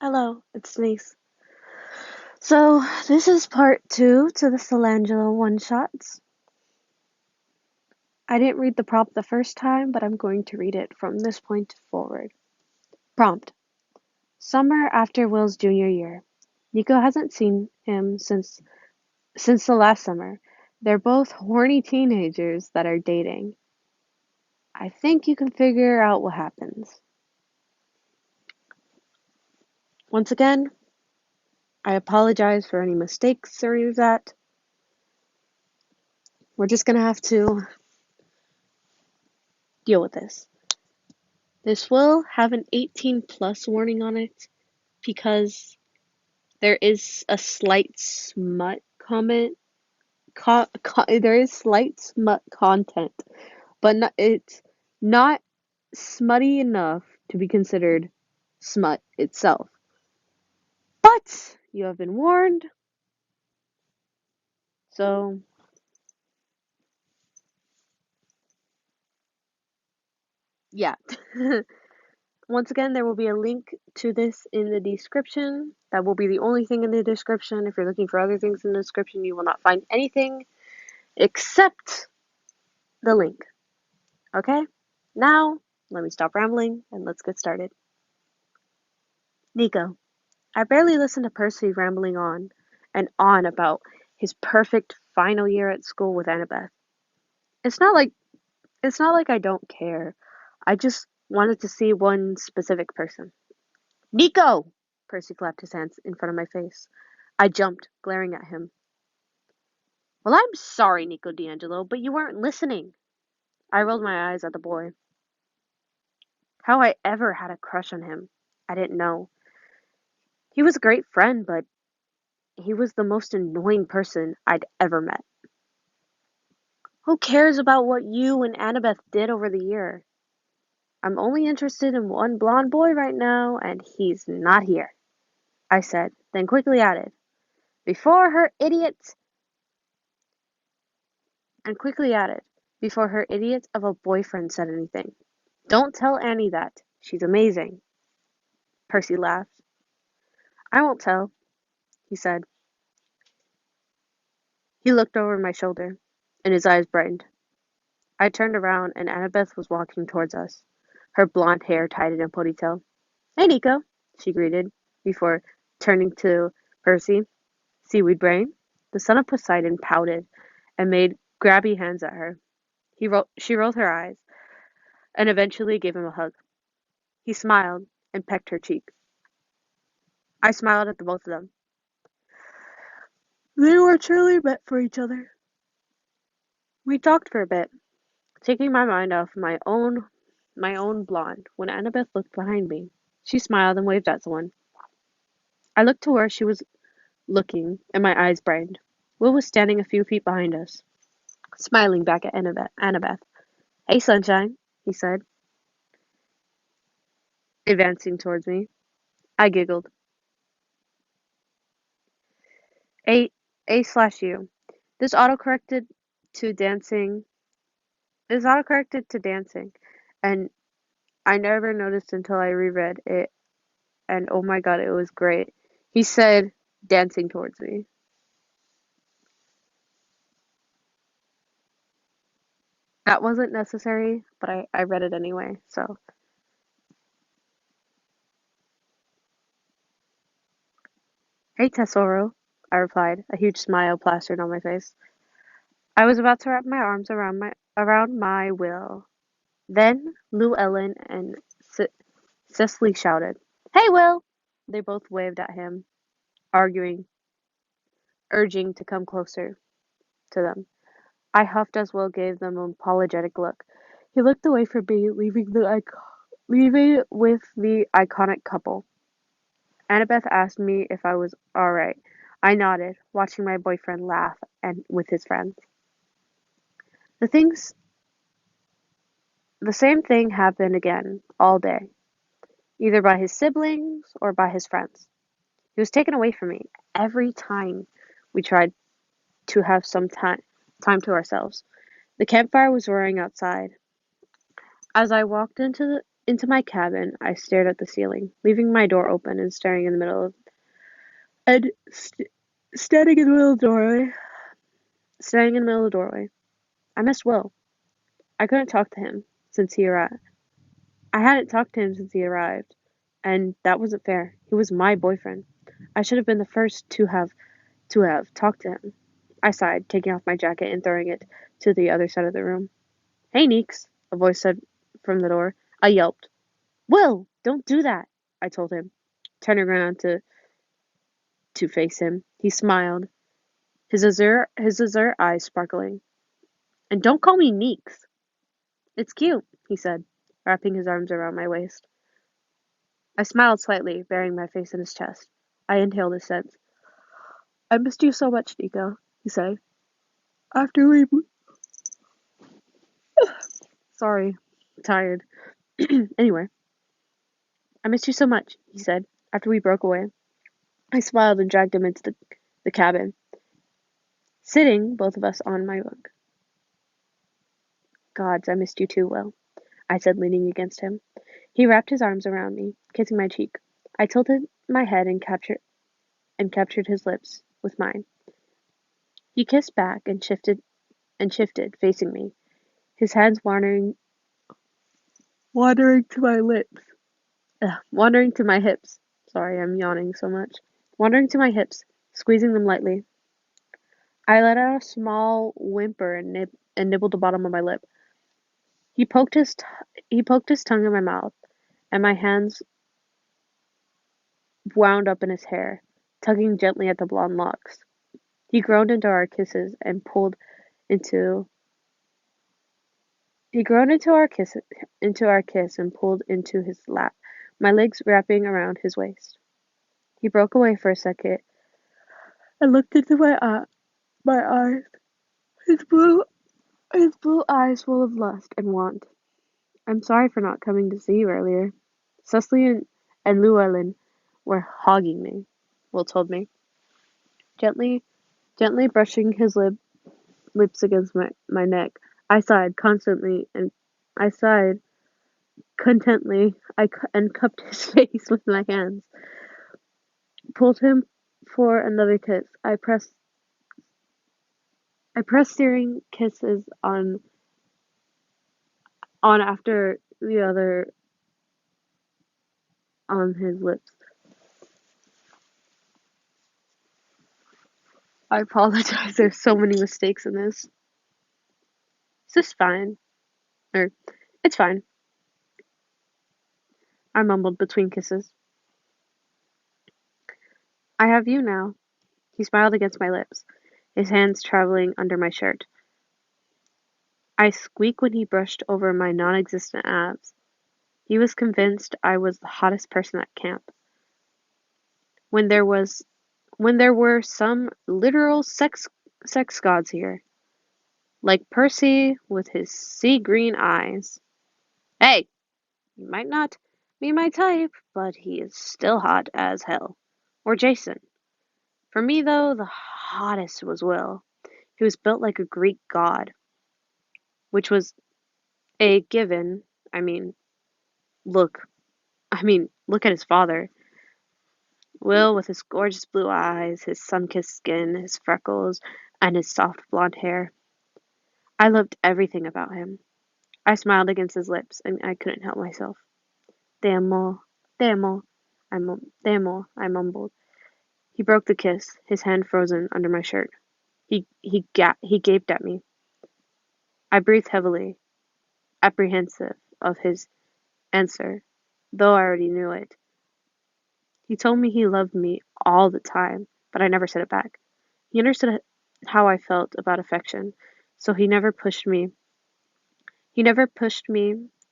Hello, it's Denise. So, this is part two to the Solangelo one-shots. I didn't read the prompt the first time, but I'm going to read it from this point forward. Prompt. Summer after Will's junior year. Nico hasn't seen him since the last summer. They're both horny teenagers that are dating. I think you can figure out what happens. Once again, I apologize for any mistakes or any of that. We're just gonna have to deal with this. This will have an 18 plus warning on it because there is a slight smut comment. There is slight smut content, but it's not smutty enough to be considered smut itself. But you have been warned, so yeah. Once again, there will be a link to this in the description. That will be the only thing in the description. If you're looking for other things in the description, you will not find anything except the link. Okay? Now, let me stop rambling and let's get started. Nico. I barely listened to Percy rambling on and on about his perfect final year at school with Annabeth. It's not like it's not like I don't care. I just wanted to see one specific person. Nico! Percy clapped his hands in front of my face. I jumped, glaring at him. Well, I'm sorry, Nico D'Angelo, but you weren't listening. I rolled my eyes at the boy. How I ever had a crush on him, I didn't know. He was a great friend, but he was the most annoying person I'd ever met. Who cares about what you and Annabeth did over the year? I'm only interested in one blonde boy right now, and he's not here, I said, then quickly added, before her idiot, and quickly added, before her idiot of a boyfriend said anything. Don't tell Annie that. She's amazing. Percy laughed. I won't tell, he said. He looked over my shoulder, and his eyes brightened. I turned around, and Annabeth was walking towards us, her blonde hair tied in a ponytail. Hey, Nico, she greeted, before turning to Percy. Seaweed brain? The son of Poseidon pouted and made grabby hands at her. She rolled her eyes, and eventually gave him a hug. He smiled and pecked her cheek. I smiled at the both of them. They were truly meant for each other. We talked for a bit, taking my mind off my own blonde, when Annabeth looked behind me. She smiled and waved at someone. I looked to where she was looking, and my eyes brightened. Will was standing a few feet behind us, smiling back at Annabeth. Hey, sunshine, he said, advancing towards me. I giggled. A A slash U. This autocorrected to dancing. This autocorrected to dancing, and I never noticed until I reread it. And oh my god, it was great. He said, dancing towards me. That wasn't necessary, but I read it anyway, so. Hey, Tesoro, I replied, a huge smile plastered on my face. I was about to wrap my arms around my Will. Then Lou Ellen and Cecily shouted, Hey, Will! They both waved at him, arguing, urging to come closer to them. I huffed as Will gave them an apologetic look. He looked away from me, leaving with the iconic couple. Annabeth asked me if I was all right. I nodded, watching my boyfriend laugh and with his friends. The things, the same thing happened again all day, either by his siblings or by his friends. He was taken away from me every time we tried to have some time to ourselves. The campfire was roaring outside. As I walked into my cabin, I stared at the ceiling, leaving my door open and staring in the middle of and standing in the middle of the doorway. Standing in the middle of the doorway. I missed Will. I couldn't talk to him since he arrived. I hadn't talked to him since he arrived, and that wasn't fair. He was my boyfriend. I should have been the first to have talked to him. I sighed, taking off my jacket and throwing it to the other side of the room. Hey, Neeks, a voice said from the door. I yelped. Will, don't do that, I told him, turning around to face him. He smiled, his azure eyes sparkling. And don't call me Neeks. It's cute, he said, wrapping his arms around my waist. I smiled slightly, burying my face in his chest. I inhaled his scent. I missed you so much, Nico, he said. After we... Sorry, tired. Anyway, I missed you so much, he said, after we broke away. I smiled and dragged him into the cabin, sitting, both of us, on my bunk. Gods, I missed you too, Will, I said, leaning against him. He wrapped his arms around me, kissing my cheek. I tilted my head and captured his lips with mine. He kissed back and shifted, facing me, his hands wandering to my lips. Wandering to my hips. Sorry, I'm yawning so much. Wandering to my hips, squeezing them lightly. I let out a small whimper and nibbled the bottom of my lip. He poked his tongue in my mouth, and my hands wound up in his hair, tugging gently at the blonde locks. He groaned into our kisses and pulled into He groaned into our kiss and pulled into his lap, my legs wrapping around his waist. He broke away for a second and looked into my eyes, his blue eyes full of lust and want. I'm sorry for not coming to see you earlier. Cecily and Llewellyn were hogging me, Will told me, gently brushing his lips against my neck. I sighed contently, and cupped his face with my hands, pulled him for another kiss. I pressed steering kisses on after the other on his lips. I apologize, there's so many mistakes in this. Is this fine? It's fine, I mumbled between kisses. I have you now. He smiled against my lips, his hands traveling under my shirt. I squeaked when he brushed over my non-existent abs. He was convinced I was the hottest person at camp. When there were some literal sex gods here, like Percy with his sea green eyes. Hey, he might not be my type, but he is still hot as hell. Or Jason. For me, though, the hottest was Will. He was built like a Greek god, which was a given. I mean, look at his father. Will, with his gorgeous blue eyes, his sun-kissed skin, his freckles, and his soft blonde hair. I loved everything about him. I smiled against his lips, and I couldn't help myself. Te amo, te amo, I mumbled. He broke the kiss, his hand frozen under my shirt. He gaped at me. I breathed heavily, apprehensive of his answer, though I already knew it. He told me he loved me all the time, but I never said it back. He understood how I felt about affection, so he never pushed me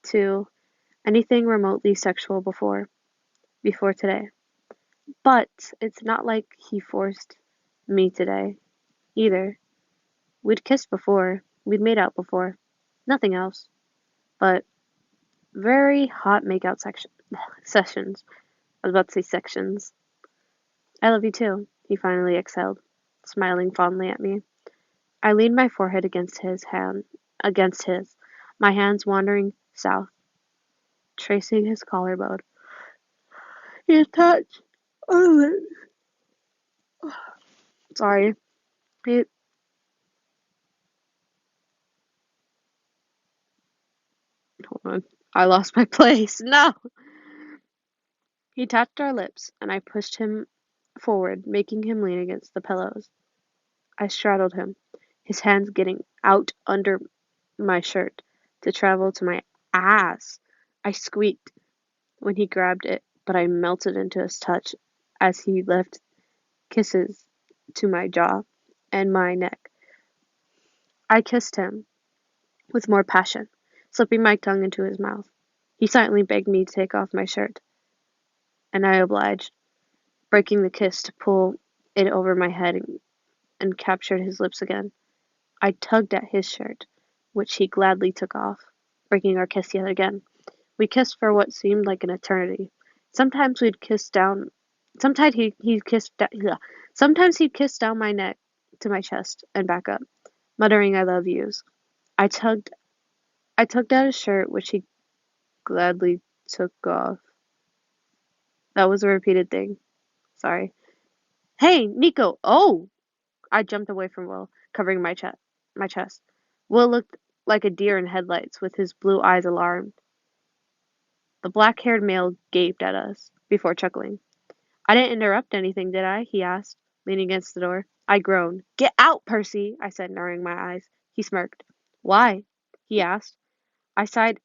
to anything remotely sexual before today. But it's not like he forced me today, either. We'd kissed before, we'd made out before, nothing else. But very hot makeout sessions. I was about to say sections. I love you too, he finally exhaled, smiling fondly at me. I leaned my forehead against his, my hands wandering south, tracing his collarbone. He touched our lips. Sorry. He, hold on. I lost my place. No! He tapped our lips, and I pushed him forward, making him lean against the pillows. I straddled him, his hands getting out under my shirt to travel to my ass. I squeaked when he grabbed it, but I melted into his touch as he left kisses to my jaw and my neck. I kissed him with more passion, slipping my tongue into his mouth. He silently begged me to take off my shirt, and I obliged, breaking the kiss to pull it over my head and captured his lips again. I tugged at his shirt, which he gladly took off, breaking our kiss yet again. We kissed for what seemed like an eternity. Sometimes we'd kiss down. Sometimes he'd kiss. Sometimes he'd kiss down my neck to my chest and back up, muttering "I love yous." I tugged. I tugged at his shirt, which he gladly took off. That was a repeated thing. Sorry. Hey, Nico! Oh! I jumped away from Will, covering my chest. Will looked like a deer in headlights, with his blue eyes alarmed. The black-haired male gaped at us, before chuckling. I didn't interrupt anything, did I? He asked, leaning against the door. I groaned. Get out, Percy, I said, narrowing my eyes. He smirked. Why? He asked. I sighed.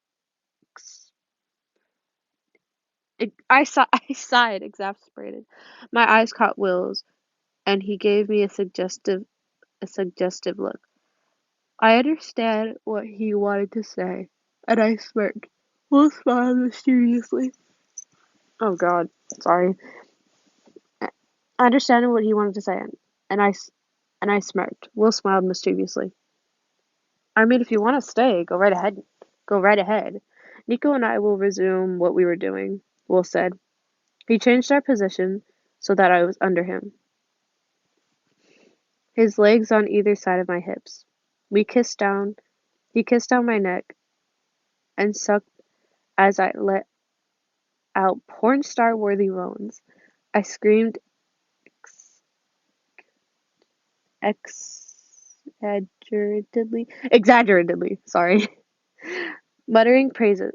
I sighed, exasperated. My eyes caught Will's, and he gave me a suggestive look. I understand what he wanted to say, and I smirked. Will smiled mysteriously. Oh God, sorry. I understand what he wanted to say, and I smirked. Will smiled mischievously. I mean, if you want to stay, go right ahead. Go right ahead. Nico and I will resume what we were doing, Will said. He changed our position so that I was under him, his legs on either side of my hips. We kissed down. He kissed down my neck and sucked as I let out porn star worthy moans. I screamed exaggeratedly, sorry, muttering praises.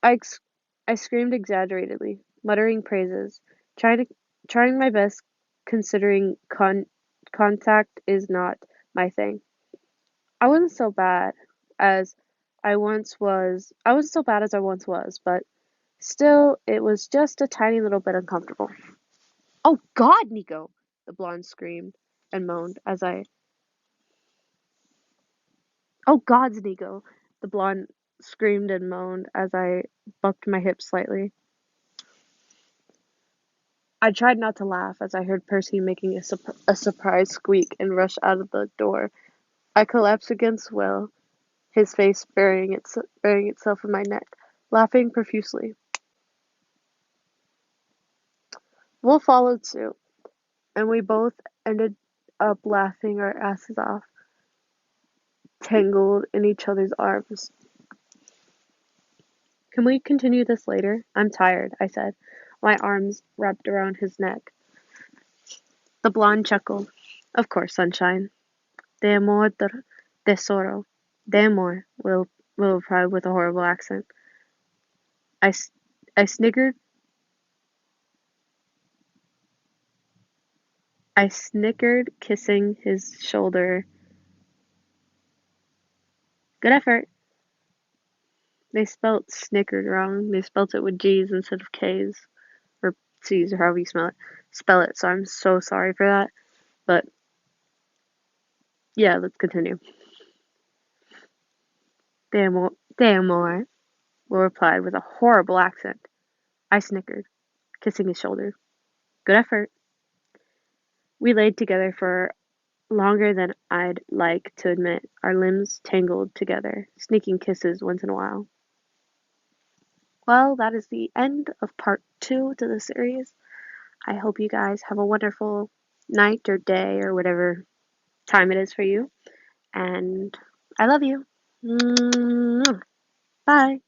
I, ex- I screamed exaggeratedly, muttering praises, trying to, trying my best, considering contact is not my thing. I wasn't so bad as I wasn't so bad as I once was, but still, it was just a tiny little bit uncomfortable. Oh God, Nico! The blonde screamed and moaned as I. Oh God, Nico! The blonde screamed and moaned as I bucked my hips slightly. I tried not to laugh as I heard Percy making a surprised squeak and rush out of the door. I collapsed against Will, his face burying itself in my neck, laughing profusely. Will followed suit, and we both ended up laughing our asses off, tangled in each other's arms. Can we continue this later? I'm tired, I said, my arms wrapped around his neck. The blonde chuckled. Of course, sunshine. De amor, tesoro. De amor, Will replied with a horrible accent. I, I snickered. I snickered, kissing his shoulder. Good effort. They spelt snickered wrong. They spelt it with G's instead of K's. Or C's, or however you spell it. So I'm so sorry for that. But yeah, let's continue. De amor, Will replied with a horrible accent. I snickered, kissing his shoulder. Good effort. We laid together for longer than I'd like to admit, our limbs tangled together, sneaking kisses once in a while. Well, that is the end of part 2 to the series. I hope you guys have a wonderful night or day or whatever time it is for you. And I love you. Bye.